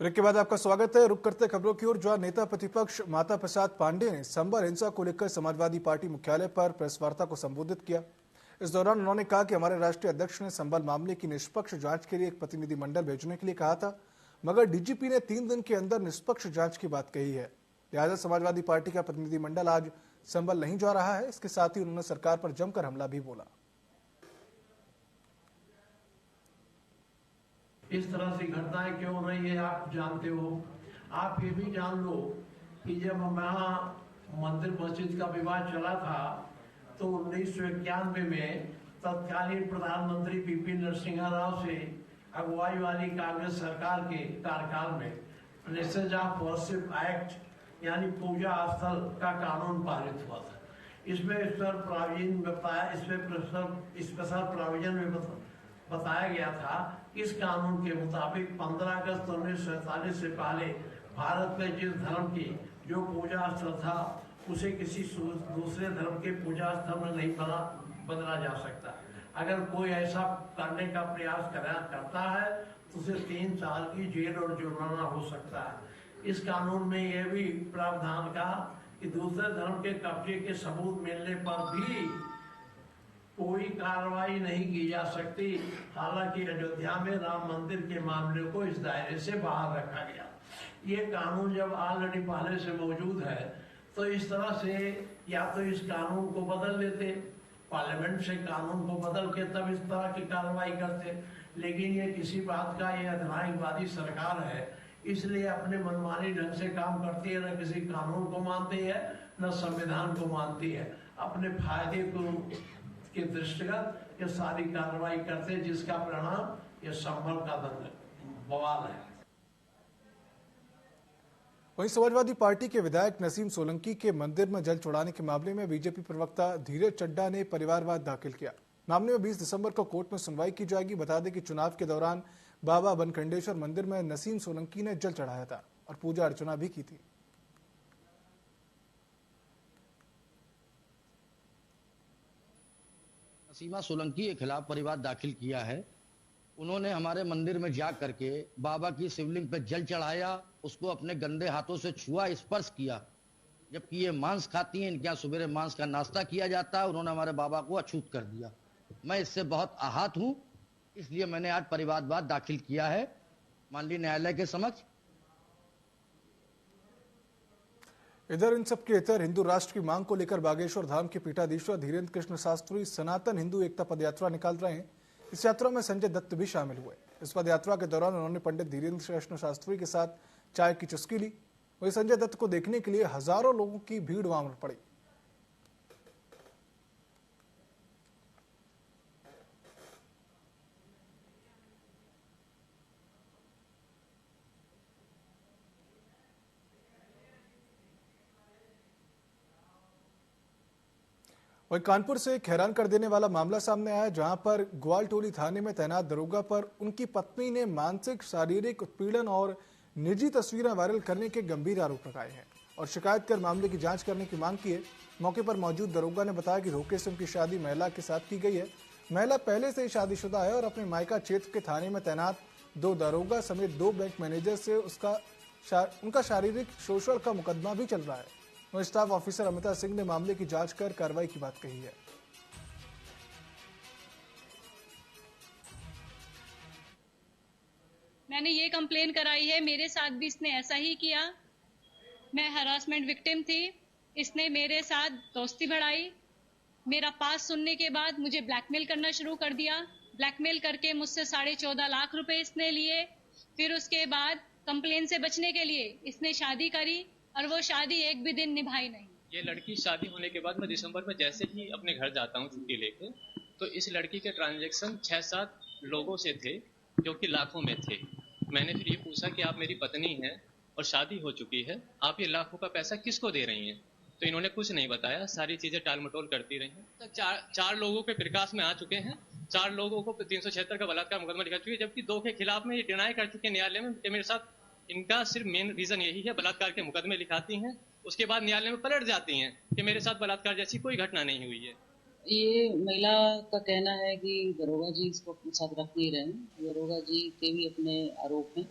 Break के बाद आपका स्वागत है। रुक करते खबरों की ओर, जहां नेता प्रतिपक्ष माता प्रसाद पांडे ने संभल हिंसा को लेकर समाजवादी पार्टी मुख्यालय पर प्रेस वार्ता को संबोधित किया। इस दौरान उन्होंने कहा कि हमारे राष्ट्रीय अध्यक्ष ने संभल मामले की निष्पक्ष जांच के लिए एक प्रतिनिधिमंडल भेजने के लिए कहा था, मगर डीजीपी ने 3 दिन के अंदर निष्पक्ष जांच की बात कही है। लिहाजा समाजवादी पार्टी का प्रतिनिधिमंडल आज संभल नहीं जा रहा है। इसके साथ ही उन्होंने सरकार पर जमकर हमला भी बोला। इस तरह से घटनाएं क्यों हो रही है आप जानते हो। आप ये भी जान लो कि जब वहाँ मंदिर मस्जिद का विवाद चला था तो 1991 में तत्कालीन प्रधानमंत्री पीपी नरसिम्हा राव से अगुवाई वाली कांग्रेस सरकार के कार्यकाल में प्लेसेज ऑफ वर्शिप एक्ट यानी पूजा स्थल का कानून पारित हुआ था। इसमें स्पेशल प्रोविजन में बताया गया था। इस कानून के मुताबिक 15 अगस्त 1947 से पहले भारत में जिस धर्म की जो पूजा स्थल था उसे किसी दूसरे धर्म के पूजा स्थल में नहीं बदला जा सकता। अगर कोई ऐसा करने का प्रयास करता है तो उसे 3 साल की जेल और जुर्माना हो सकता है। इस कानून में यह भी प्रावधान का कि दूसरे धर्म के कब्जे के सबूत मिलने पर भी कोई कार्रवाई नहीं की जा सकती। हालांकि अयोध्या में राम मंदिर के मामले को इस दायरे से बाहर रखा गया। ये कानून जब ऑलरेडी पहले से मौजूद है तो इस तरह से या तो इस कानून को बदल लेते, पार्लियामेंट से कानून को बदल के तब इस तरह की कार्रवाई करते, लेकिन ये किसी बात का ये अधिनायकवादी सरकार है, इसलिए अपने मनमानी ढंग से काम करती है। न किसी कानून को मानती है न संविधान को मानती है। अपने फायदे को के दृष्टिगत ये सारी कार्रवाई करते, जिसका परिणाम ये संभल का बवाल है। वहीं समाजवादी पार्टी के विधायक नसीम सोलंकी के मंदिर में जल चढ़ाने के मामले में बीजेपी प्रवक्ता धीरज चड्ढा ने परिवारवाद दाखिल किया। मामले में 20 दिसंबर को कोर्ट में सुनवाई की जाएगी। बता दें कि चुनाव के दौरान बाबा बनखंडेश्वर मंदिर में नसीम सोलंकी ने जल चढ़ाया था और पूजा अर्चना भी की थी। नसीमा सोलंकी के खिलाफ परिवाद दाखिल किया है। उन्होंने हमारे मंदिर में जा करके बाबा की शिवलिंग पे जल चढ़ाया, उसको अपने गंदे हाथों से छुआ, स्पर्श किया, जबकि ये मांस खाती हैं। इनके यहाँ सवेरे मांस का नाश्ता किया जाता है। उन्होंने हमारे बाबा को अछूत कर दिया। मैं इससे बहुत आहत हूं, इसलिए मैंने आज परिवादवाद दाखिल किया है माननीय न्यायालय के समक्ष। इधर इन सबके इतर हिंदू राष्ट्र की मांग को लेकर बागेश्वर धाम के पीठाधीश्वर धीरेन्द्र कृष्ण शास्त्री सनातन हिंदू एकता पदयात्रा निकाल रहे हैं। इस यात्रा में संजय दत्त भी शामिल हुए। इस पदयात्रा के दौरान उन्होंने पंडित धीरेन्द्र कृष्ण शास्त्री के साथ चाय की चुस्की ली। वहीं संजय दत्त को देखने के लिए हजारों लोगों की भीड़ वहां पड़ी। वहीं कानपुर से एक हैरान कर देने वाला मामला सामने आया, जहां पर ग्वालटोली थाने में तैनात दरोगा पर उनकी पत्नी ने मानसिक शारीरिक उत्पीड़न और निजी तस्वीरें वायरल करने के गंभीर आरोप लगाए हैं और शिकायत कर मामले की जांच करने की मांग की है। मौके पर मौजूद दरोगा ने बताया कि धोखे से उनकी शादी महिला के साथ की गई है। महिला पहले से ही शादीशुदा है और अपने मायका क्षेत्र के थाने में तैनात 2 दरोगा समेत 2 बैंक मैनेजर से उनका शारीरिक शोषण का मुकदमा भी चल रहा है। स्टाफ ऑफिसर अमिता सिंह ने मामले की जांच कर कार्रवाई की बात कही है। मैंने ये कंप्लेन कराई है, मेरे साथ भी इसने ऐसा ही किया। मैं हरासमेंट विक्टिम थी। इसने मेरे साथ दोस्ती बढ़ाई। मेरा पास सुनने के बाद मुझे ब्लैकमेल करना शुरू कर दिया। ब्लैकमेल करके मुझसे 14.5 लाख रुपए इसने लिए। फिर उसके बाद कंप्लेन से बचने के लिए इसने शादी करी और वो शादी एक भी दिन निभाई नहीं। ये लड़की शादी होने के बाद मैं दिसंबर में जैसे ही अपने घर जाता हूँ छुट्टी लेके, तो इस लड़की के ट्रांजैक्शन 6-7 लोगों से थे जो कि लाखों में थे। मैंने फिर ये पूछा कि आप मेरी पत्नी हैं और शादी हो चुकी है, आप ये लाखों का पैसा किसको दे रही हैं? तो इन्होंने कुछ नहीं बताया, सारी चीजें टाल मटोल करती रही। तो चार लोगों पे प्रकाश में आ चुके हैं। 4 लोगों को 376 का बलात्कार मुकदमा लिखा चुकी है, जबकि 2 के खिलाफ में ये डिनाई कर चुके हैं न्यायालय में कि मेरे साथ इनका सिर्फ मेन रीजन यही है, बलात्कार के मुकदमे लिखाती हैं, उसके बाद न्यायालय में पलट जाती हैं कि मेरे साथ बलात्कार जैसी कोई घटना नहीं हुई है। ये महिला का कहना है कि दरोगा जी इसको अपने साथ रख नहीं रहे हैं। दरोगा जी के भी अपने आरोप हैं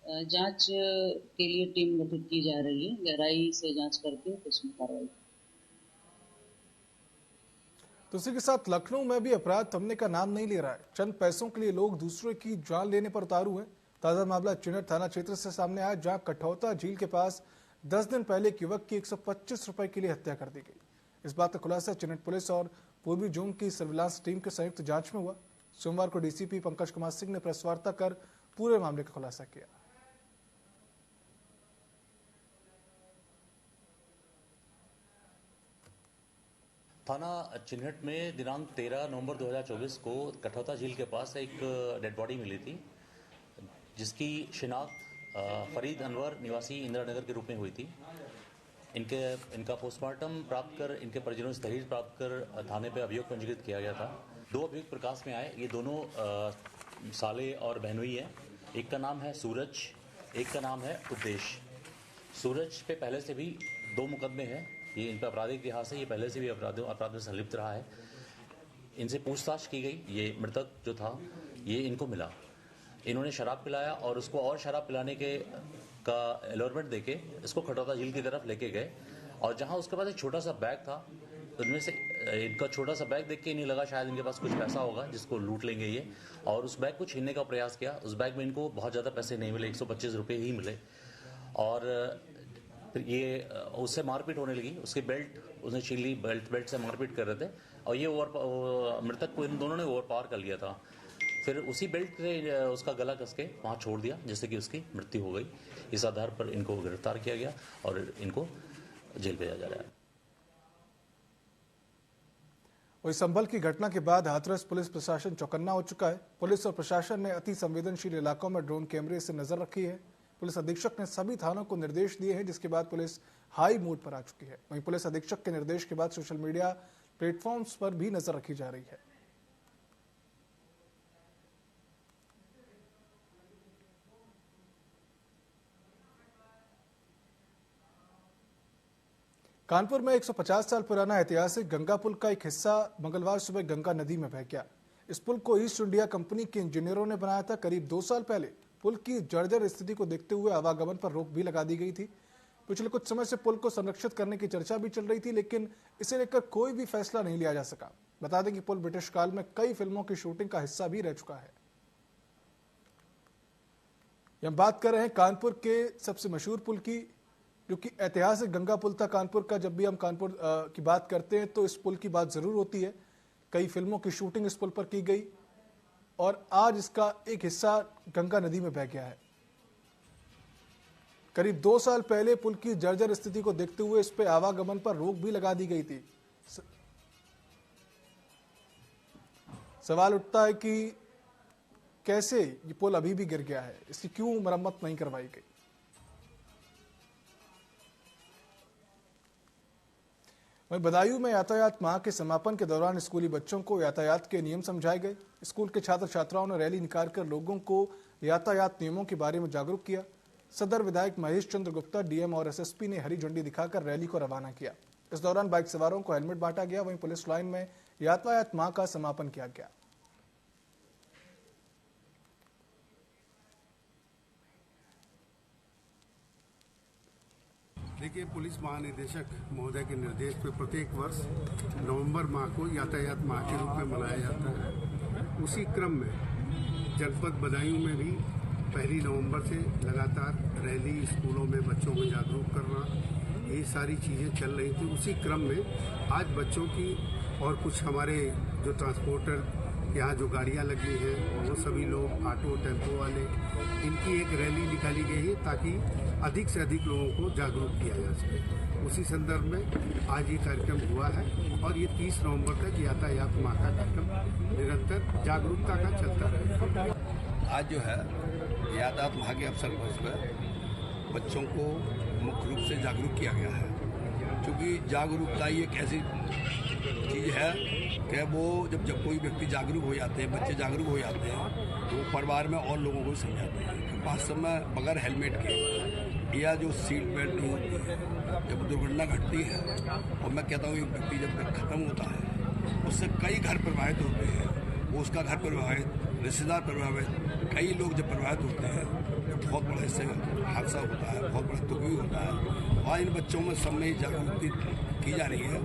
जांच के लिए टीम गठित की जा रही है। गहराई से जांच करके उसमें कार्रवाई। तो इसी के साथ लखनऊ में भी अपराध थमने का नाम नहीं ले रहा है। चंद पैसों के लिए लोग दूसरे की जान लेने पर उतारू हैं। ताजा मामला चिनहट थाना क्षेत्र से सामने आया, जहां कठौता झील के पास 10 दिन पहले एक युवक की 125 रुपए के लिए हत्या कर दी गई। इस बात का खुलासा चिनहट पुलिस और पूर्वी जोन की सर्विलांस टीम के संयुक्त जांच में हुआ। सोमवार को डीसीपी पंकज कुमार सिंह ने प्रेस वार्ता कर पूरे मामले का खुलासा किया। थाना चिनहट में दिनांक 13 नवंबर 2024 को कठौता झील के पास एक डेड बॉडी मिली थी, जिसकी शिनाख्त फरीद अनवर निवासी इंदिरा नगर के रूप में हुई थी। इनका पोस्टमार्टम प्राप्त कर इनके परिजनों से दलील प्राप्त कर थाने पर अभियोग पंजीकृत किया गया था। 2 अभियोग प्रकाश में आए। ये दोनों साले और बहनोई हैं। एक का नाम है सूरज, एक का नाम है उद्देश्य। सूरज पे पहले से भी 2 मुकदमे हैं। ये इन पर आपराधिक इतिहास है। ये पहले से भी अपराध में संलिप्त रहा है। इनसे पूछताछ की गई। ये मृतक जो था ये इनको मिला। इन्होंने शराब पिलाया और उसको और शराब पिलाने का एलोरमेंट देके इसको कठौता झील की तरफ लेके गए, और जहां उसके पास एक छोटा सा बैग था, उनमें से इनका छोटा सा बैग देख के इन्हें लगा शायद इनके पास कुछ पैसा होगा जिसको लूट लेंगे ये, और उस बैग को छीनने का प्रयास किया। उस बैग में इनको बहुत ज़्यादा पैसे नहीं मिले, 125 रुपये ही मिले, और ये उससे मारपीट होने लगी। उसकी बेल्ट उसने छीन ली। बेल्ट से मारपीट कर रहे थे, और ये मृतक को इन दोनों ने ओवर पावर कर लिया था। फिर उसी बेल्ट से उसका गला कस के वहाँ छोड़ दिया, जिससे कि उसकी मृत्यु हो गई। इस आधार पर इनको गिरफ्तार किया गया और इनको जेल भेजा जा रहा है। वही संभल की घटना के बाद हाथरस पुलिस प्रशासन चौकन्ना हो चुका है। पुलिस और प्रशासन ने अति संवेदनशील इलाकों में ड्रोन कैमरे से नजर रखी है। पुलिस अधीक्षक ने सभी थानों को निर्देश दिए हैं, जिसके बाद पुलिस हाई मोड पर आ चुकी है। वहीं पुलिस अधीक्षक के निर्देश के बाद सोशल मीडिया प्लेटफॉर्म्स पर भी नजर रखी जा रही है। कानपुर में 150 साल पुराना ऐतिहासिक गंगा पुल का एक हिस्सा मंगलवार सुबह गंगा नदी में बह गया। इस पुल को ईस्ट इंडिया कंपनी के इंजीनियरों ने बनाया था। करीब 2 साल पहले पुल की जर्जर स्थिति को देखते हुए आवागमन पर रोक भी लगा दी गई थी। पिछले कुछ समय से पुल को संरक्षित करने की चर्चा भी चल रही थी, लेकिन इसे लेकर कोई भी फैसला नहीं लिया जा सका। बता दें कि पुल ब्रिटिश काल में कई फिल्मों की शूटिंग का हिस्सा भी रह चुका है। हम बात कर रहे हैं कानपुर के सबसे मशहूर पुल की, जो कि ऐतिहासिक गंगा पुल था कानपुर का। जब भी हम कानपुर की बात करते हैं तो इस पुल की बात जरूर होती है। कई फिल्मों की शूटिंग इस पुल पर की गई, और आज इसका एक हिस्सा गंगा नदी में बह गया है। करीब 2 साल पहले पुल की जर्जर स्थिति को देखते हुए इस पर आवागमन पर रोक भी लगा दी गई थी। सवाल उठता है कि कैसे ये पुल अभी भी गिर गया है, इसकी क्यों मरम्मत नहीं करवाई गई। वहीं बदायूं में यातायात माह के समापन के दौरान स्कूली बच्चों को यातायात के नियम समझाए गए। स्कूल के छात्र छात्राओं ने रैली निकालकर लोगों को यातायात नियमों के बारे में जागरूक किया। सदर विधायक महेश चंद्र गुप्ता, डीएम और एसएसपी ने हरी झंडी दिखाकर रैली को रवाना किया। इस दौरान बाइक सवारों को हेलमेट बांटा गया। वहीं पुलिस लाइन में यातायात माह का समापन किया गया। देखिए, पुलिस महानिदेशक महोदय के निर्देश पर प्रत्येक वर्ष नवंबर माह को यातायात माह के रूप में मनाया जाता है। उसी क्रम में जनपद बदायूं में भी 1 नवंबर से लगातार रैली, स्कूलों में बच्चों को जागरूक करना, ये सारी चीज़ें चल रही थी। उसी क्रम में आज बच्चों की और कुछ हमारे जो ट्रांसपोर्टर यहाँ जो गाड़ियाँ लगी हैं, वो सभी लोग, ऑटो, टेम्पो वाले, इनकी एक रैली निकाली गई है ताकि अधिक से अधिक लोगों को जागरूक किया जा सके। उसी संदर्भ में आज ये कार्यक्रम हुआ है, और ये 30 नवंबर तक यातायात माह का कार्यक्रम निरंतर जागरूकता का चलता रहेगा। आज जो है यातायात माह के अवसर पर बच्चों को मुख्य रूप से जागरूक किया गया है, क्योंकि जागरूकता ही एक ऐसी चीज़ है कि वो जब कोई व्यक्ति जागरूक हो जाते हैं, बच्चे जागरूक हो जाते हैं, तो परिवार में और लोगों को समझाते हैं कि वास्तव में बगैर हेलमेट के या जो सीट बेल्ट नहीं होती है, जब दुर्घटना घटती है, और मैं कहता हूँ एक व्यक्ति जब खत्म होता है, उससे कई घर प्रभावित होते हैं। वो उसका घर प्रभावित, रिश्तेदार प्रभावित, कई लोग जब प्रभावित होते हैं तो बहुत बड़ा इससे हादसा होता है, बहुत बड़ा दुख भी होता है। और इन बच्चों में सब में जागरूकता की जा रही है।